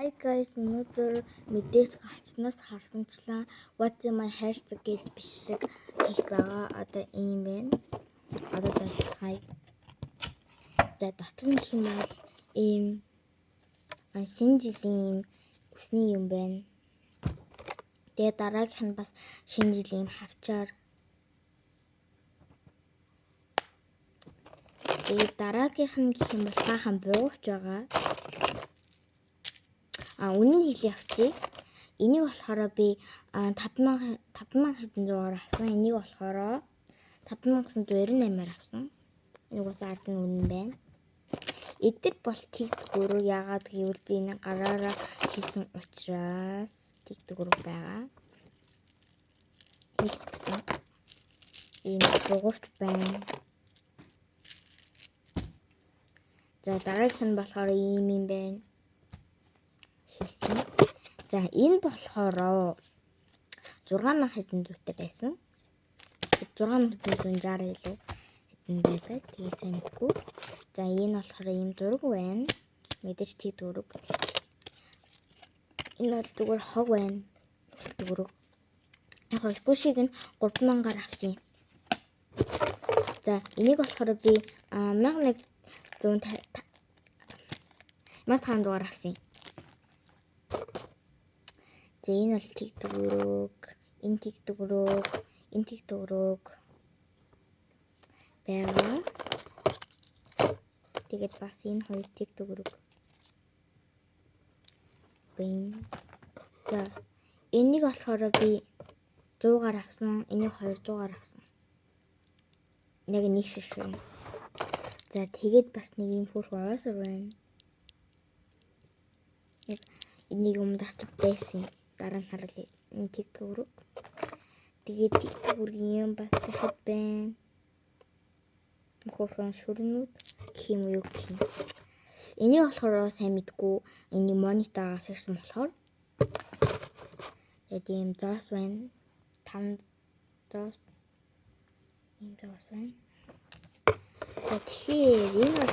Hi guys, өнөөдөр мэдээж гарчнаас харсанчлан What's in my hashtag гэд бичлэг хийх байгаа. Одоо ийм байна. Одоо залцгаая. За дотор нь хэм бол ийм шинэ жилийн өсний юм байна. Тэгээ дараагийнх нь бас шинэ жилийн хавчаар. Тэгээ дараагийнх нь гэх юм бол баахан буугч байгаа. Үнэн хэлээ авчи. Энийг болохоор би 5,000 хэдэн зуугаар авсан. Энийг болохоор 5,998-аар авсан. Энийг бас ард нь үнэн байна. Эдгээр бол тэгдэггүй. Яагаад гэвэл би энэ гараараа хийсэн учраас тэгдэггүй байгаа. Хэлсэн. Энэ буугч байна. За дараагийнх нь болохоор ийм юм байна. Хийсэн. За энэ болохоор 6,000 хэдэн зүйтэй байсан. 6,160 илүү хэдэн байлаа. Тэгээ сайн мэдгүй. За энэ болохоор ийм зураг байна. Мэдээж тэг зураг. Энэ бол зүгээр хог байна. Зураг. Яг хол бүшиг нь 3,000-аар авсан. За энийг болохоор би 1,500-аар авсан. За энэ бол тэгдэгрөг, энэ тэгдэгрөг, энэ тэгдэгрөг байгаа. Тэгээд бас энэ хоёр тэгдэгрөг байна. За энийг болохоор би 100-аар авсан, энийг 200-аар авсан. Яг нэг шиг байна. За тэгээд бас нэг юм хөрхөн уусар байна. Яг энийг өмнөд ч байсан. Дараа нь харъя. Энэ тэгтгүрэг. Тэгээд тэгтгүргийн юм бас дахиад байна. Хөрхөн шүрнүүд гэх юм уу гэх юм. Энийг болохоор сайн мэдгүй. Энийг монитагаас ирсэн болохоор. Тэгээд ийм зоос байна. 5 зоос. Ийм зоос байна. За тэгэхээр энэ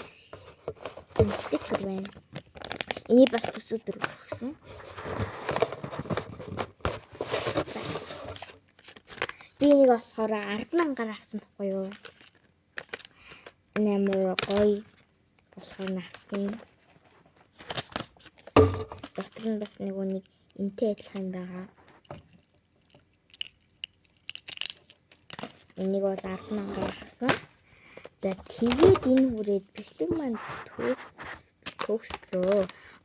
бол стикер байна. Энийг бас төсөөдөр өгсөн. Би энийг болохоор 10,000-аар авсан байхгүй юу? Нэмэр гоё болохоор авсан. Дотор нь бас нэг энтэй адилхан байгаа. Энийг бол 10,000-аар авсан. За тэгээд энэ хүрээд бичлэг маань төгслөө.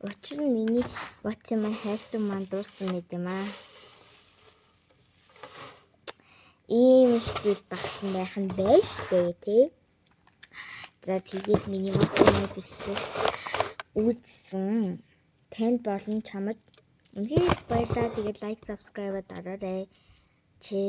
Учир нь миний What's in my hashtag маань дууссан мэт юм аа. Ийм стил багцсан байх нь байж тээ тий. За тэгээд миний What's in my бичлэг үзсэн. Танд болон чамд үнхээр баярлалаа. Тэгээд лайк, subscribe дараарай. Чи